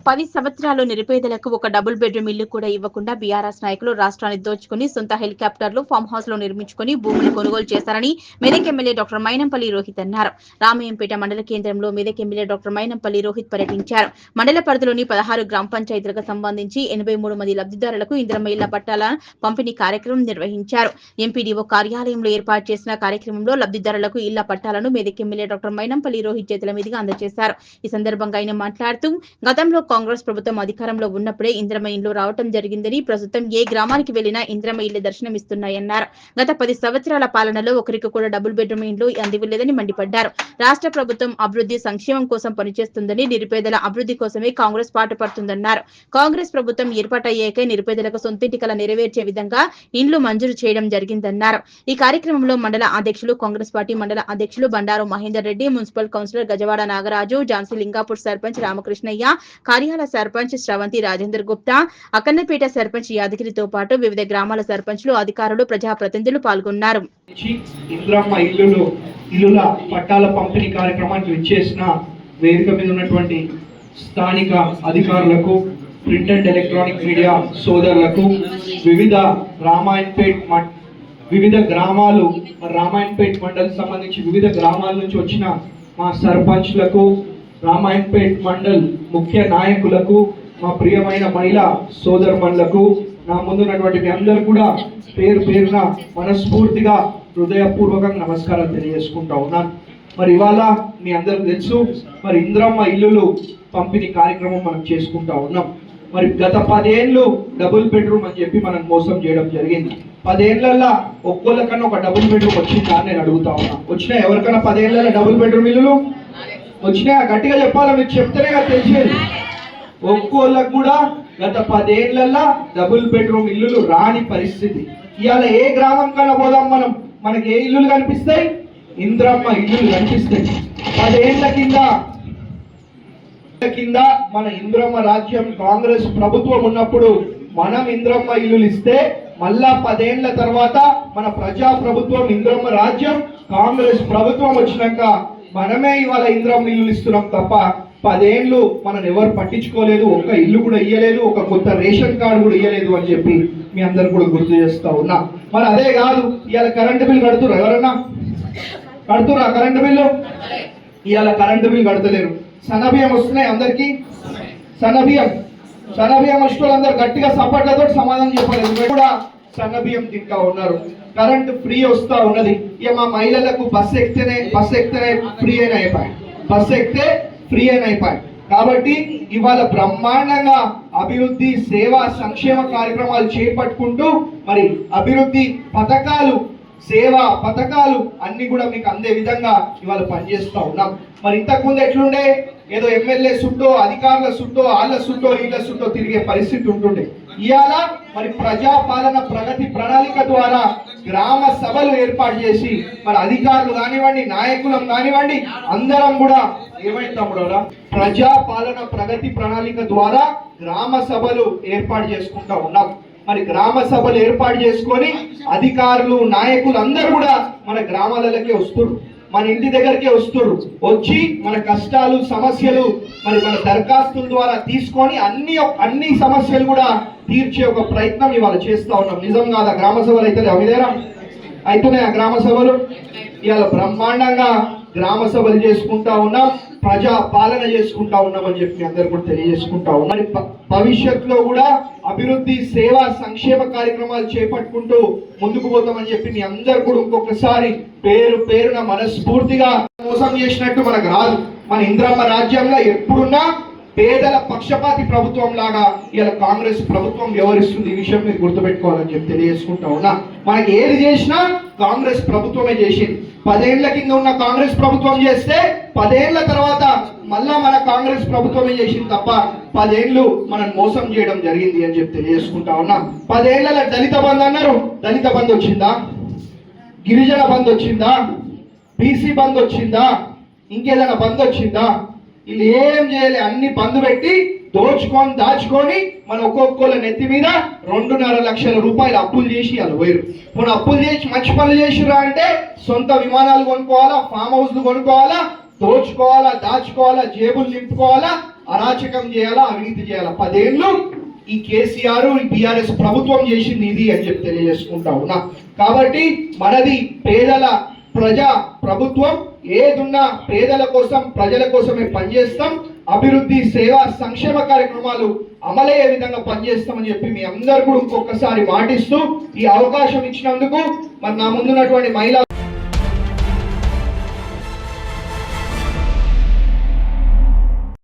10 సంవత్సరాలు నిరుపేదలకు ఒక డబుల్ బెడ్రూమ్ ఇల్లు కూడా ఇవ్వకుండా బీఆర్ఎస్ నాయకులు రాష్ట్రాన్ని దోచుకుని సొంత హెలికాప్టర్లు ఫామ్ హౌస్ లో నిర్మించుకుని భూములు కొనుగోలు చేశారని మెదక్ ఎమ్మెల్యే డాక్టర్ మైనంపల్లి రోహిత్ అన్నారు. రామయ్యంపేట మండల కేంద్రంలో మెదక్ ఎమ్మెల్యే డాక్టర్ మైనంపల్లి రోహిత్ పర్యటించారు. మండల పరిధిలోని 16 గ్రామ పంచాయతీలకు సంబంధించి 83 మంది లబ్ధిదారులకు ఇందిరమ్మ ఇళ్ల పట్టాల పంపిణీ కార్యక్రమం నిర్వహించారు. ఎంపీడీఓ కార్యాలయంలో ఏర్పాటు చేసిన కార్యక్రమంలో లబ్ధిదారులకు ఇళ్ల పట్టాలను మెదక్ ఎమ్మెల్యే డాక్టర్ మైనంపల్లి రోహిత్ చేతుల మీదుగా అందజేశారు. ఈ సందర్భంగా ఆయన మాట్లాడుతూ గతంలో కాంగ్రెస్ ప్రభుత్వం అధికారంలో ఉన్నప్పుడే ఇందిరమ్మ ఇండ్లు రావటం జరిగిందని, ప్రస్తుతం ఏ గ్రామానికి వెళ్లినా ఇందిరమ్మ ఇళ్లు దర్శనమిస్తున్నాయన్నారు. గత 10 సంవత్సరాల పాలనలో ఒకరికి కూడా డబుల్ బెడ్రూమ్ ఇండ్లు అందివ్వలేదని మండిపడ్డారు. రాష్ట్ర ప్రభుత్వం అభివృద్ధి సంక్షేమం కోసం పనిచేస్తుందని, నిరుపేదల అభివృద్ధి కోసమే కాంగ్రెస్ పాటుపడుతుందన్నారు. కాంగ్రెస్ ప్రభుత్వం ఏర్పాటయ్యాకే నిరుపేదలకు సొంతింటి కల నెరవేర్చే విధంగా ఇండ్లు మంజూరు చేయడం జరిగిందన్నారు. ఈ కార్యక్రమంలో మండల అధ్యక్షులు, కాంగ్రెస్ పార్టీ మండల అధ్యక్షులు బండారు మహేందర్ రెడ్డి, మున్సిపల్ కౌన్సిలర్ గజవాడ నాగరాజు, ఝాన్సీ లింగాపూర్ సర్పంచ్ రామకృష్ణయ్య, కార్యాల సర్పంచ్ శ్రవంతి రాజేందర్ గుప్తా, అక్కన్నపేట సర్పంచ్ యాదగిరితో పాటు వివిధ గ్రామాల సర్పంచ్లు, అధికారులు, ప్రజాప్రతినిధులు పాల్గొన్నారు. ఇందిరమ్మ ఇల్లుల పట్టాల పంపిణీ కార్యక్రమానికి విచ్చేసిన వేదిక మీద ఉన్నటువంటి స్థానిక అధికారులకు, ప్రింట్ అండ్ ఎలక్ట్రానిక్ మీడియా సోదరులకు, వివిధ గ్రామాలు రామాయణపేట్ మండలం సంబంధించి వివిధ గ్రామాల నుంచి వచ్చిన మా సర్పంచ్లకు, రామాయణపేట్ మండల్ ముఖ్య నాయకులకు, మా ప్రియమైన మహిళా సోదరుమణులకు, నా ముందున్నటువంటి మీ అందరూ కూడా పేరు పేరున మనస్ఫూర్తిగా హృదయపూర్వకంగా నమస్కారాలు తెలియజేసుకుంటా ఉన్నాను. మరి ఇవాళ మీ అందరికి తెలుసు, మరి ఇందిరమ్మ ఇల్లులు పంపిణీ కార్యక్రమం మనం చేసుకుంటా ఉన్నాం. మరి గత 10 ఏళ్ళు డబుల్ బెడ్రూమ్ అని చెప్పి మనం మోసం చేయడం జరిగింది. 10 ఏళ్లలో ఒక్కొక్కరికన్నా ఒక డబుల్ బెడ్రూమ్ వచ్చిందా నేను అడుగుతా ఉన్నా. వచ్చినా ఎవరికైనా 10 ఏళ్లలో డబుల్ బెడ్రూమ్ ఇల్లులు వచ్చినా? గట్టిగా చెప్పాలా, మీరు చెప్తేనే కదా తెలిసేది. ఒక్కోళ్ళకు కూడా గత 10 ఏళ్లలో డబుల్ బెడ్రూమ్ ఇల్లులు రాని పరిస్థితి. ఇవాళ ఏ గ్రామం కన్నా పోదాం మనకి ఏ ఇల్లులు కనిపిస్తాయి? ఇందిరమ్మ ఇల్లులు కనిపిస్తాయి. 10 ఏళ్ల కింద మన ఇందిరమ్మ రాజ్యం కాంగ్రెస్ ప్రభుత్వం ఉన్నప్పుడు మనం ఇందిరమ్మ ఇల్లులు ఇస్తే, మళ్ళా 10 ఏళ్ల తర్వాత మన ప్రజా ప్రభుత్వం ఇందిరమ్మ రాజ్యం కాంగ్రెస్ ప్రభుత్వం వచ్చినాక మనమే ఇవాళ ఇందిరమ్మ ఇల్లులు ఇస్తున్నాం తప్ప 10 ఏళ్ళు మనం ఎవరు పట్టించుకోలేదు. ఒక్క ఇల్లు కూడా ఇయ్యలేదు, ఒక కొత్త రేషన్ కార్డు కూడా ఇయ్యలేదు అని చెప్పి మీ అందరు కూడా గుర్తు చేస్తా ఉన్నా. మరి అదే కాదు, ఇవాళ కరెంటు బిల్ కడుతురా? ఎవరన్నా కడుతురా కరెంటు బిల్లు? ఇవాళ కరెంటు బిల్ కడతలేరు. సన్నబియ్యం వస్తున్నాయి అందరికి. సన్నబియ్యం వచ్చిన అందరు గట్టిగా సపోర్ట్లతో సమాధానం చెప్పలేదు. కూడా సన్నబియ్యం తింటా ఉన్నారు. కరెంట్ ఫ్రీ వస్తా ఉన్నది. ఇక మా మహిళలకు బస్సు ఎక్కితేనే ఫ్రీ అయినా అయిపోయి, బస్సు ఎక్కితే ఫ్రీ అయినా అయిపోయి. కాబట్టి ఇవాళ బ్రహ్మాండంగా అభివృద్ధి, సేవా, సంక్షేమ కార్యక్రమాలు చేపట్టుకుంటూ మరి అభివృద్ధి పథకాలు, సేవా పథకాలు అన్ని కూడా మీకు అందే విధంగా ఇవాళ పనిచేస్తూ ఉన్నాం. మరి ఇంతకుముందు ఎట్లుండే? ఏదో ఎమ్మెల్యే చుట్టూ, అధికారుల చుట్టూ, వాళ్ళ చుట్టూ, వీళ్ళ చుట్టూ తిరిగే పరిస్థితి ఉంటుండే. ఇవాళ మరి ప్రజాపాలన ప్రగతి ప్రణాళిక ద్వారా గ్రామ సభలు ఏర్పాటు చేసి మరి అధికారులు కానివ్వండి, నాయకులం కానివ్వండి, అందరం కూడా ఏమైతాముడా ప్రజాపాలన ప్రగతి ప్రణాళిక ద్వారా గ్రామ సభలు ఏర్పాటు చేసుకుంటా ఉన్నాం. మరి గ్రామ సభలు ఏర్పాటు చేసుకొని అధికారులు, నాయకులు అందరూ కూడా మన గ్రామాలకే వస్తున్నారు, మన ఇంటి దగ్గరికే వస్తున్నారు. వచ్చి మన కష్టాలు, సమస్యలు మరి మన దరఖాస్తుల ద్వారా తీసుకొని అన్ని సమస్యలు కూడా తీర్చే ఒక ప్రయత్నం ఇవాళ చేస్తా ఉన్నాం. నిజం కాదా? గ్రామ సభలు అయితే అవిదేరా అవుతున్నాయి. ఆ గ్రామ సభలు ఇవాళ బ్రహ్మాండంగా గ్రామ సభలు చేసుకుంటా ఉన్నాం, ప్రజా పాలన చేసుకుంటా ఉన్నామని చెప్పి అందరు కూడా తెలియజేసుకుంటా ఉన్నాం. మరి భవిష్యత్తులో కూడా అభివృద్ధి, సేవా, సంక్షేమ కార్యక్రమాలు చేపట్టుకుంటూ ముందుకు పోతామని చెప్పి మీ అందరు కూడా ఇంకొకసారి పేరు పేరున మనస్ఫూర్తిగా మోసం చేసినట్టు మనకు రాదు. మన ఇందిరమ్మ రాజ్యంలో ఎప్పుడున్నా పేదల పక్షపాతి ప్రభుత్వం లాగా ఇలా కాంగ్రెస్ ప్రభుత్వం వ్యవహరిస్తుంది. ఈ విషయం మీరు గుర్తుపెట్టుకోవాలని చెప్పి తెలియజేసుకుంటా ఉన్నా. మనకి ఏది చేసినా కాంగ్రెస్ ప్రభుత్వమే చేసింది. 10 ఏళ్ల కింద ఉన్న కాంగ్రెస్ ప్రభుత్వం చేస్తే 10 ఏళ్ల తర్వాత మళ్ళా మన కాంగ్రెస్ ప్రభుత్వమే చేసింది తప్ప 10 ఏళ్ళు మనం మోసం చేయడం జరిగింది అని చెప్పి తెలియజేసుకుంటా ఉన్నా. 10 ఏళ్ల దళిత బంధు అన్నారు. దళిత బంధు వచ్చిందా? గిరిజన బంధు వచ్చిందా? బీసీ బంధు వచ్చిందా? ఇంకేదైనా బంధు వచ్చిందా? వీళ్ళు ఏం చేయలే. అన్ని బంధు పెట్టి దాచుకొని మన ఒక్కొక్కళ్ళ నెత్తి మీద 2.5 లక్షల రూపాయలు అప్పులు చేసి వాళ్ళు పోయారు. మన అప్పులు చేసి మంచి పనులు చేసిరా అంటే సొంత విమానాలు కొనుక్కోవాలా, ఫామ్ హౌస్లు కొనుక్కోవాలా, దోచుకోవాలా, దాచుకోవాలా, జేబులు నింపుకోవాలా, అరాచకం చేయాలా, అవినీతి చేయాలా. 10 ఏళ్ళు ఈ కేసీఆర్, ఈ బీఆర్ఎస్ ప్రభుత్వం చేసింది ఇది అని చెప్పి తెలియజేసుకుంటా ఉన్నా. కాబట్టి మనది పేదల ప్రజా ప్రభుత్వం. ఏదున్నా పేదల కోసం, ప్రజల కోసమే పనిచేస్తాం. అభివృద్ధి, సేవా, సంక్షేమ కార్యక్రమాలు అమలయ్యే విధంగా పనిచేస్తామని చెప్పి మీ అందరు కూడా ఇంకొకసారి మాటిస్తూ ఈ అవకాశం ఇచ్చినందుకు మరి నా ముందున్నటువంటి మహిళా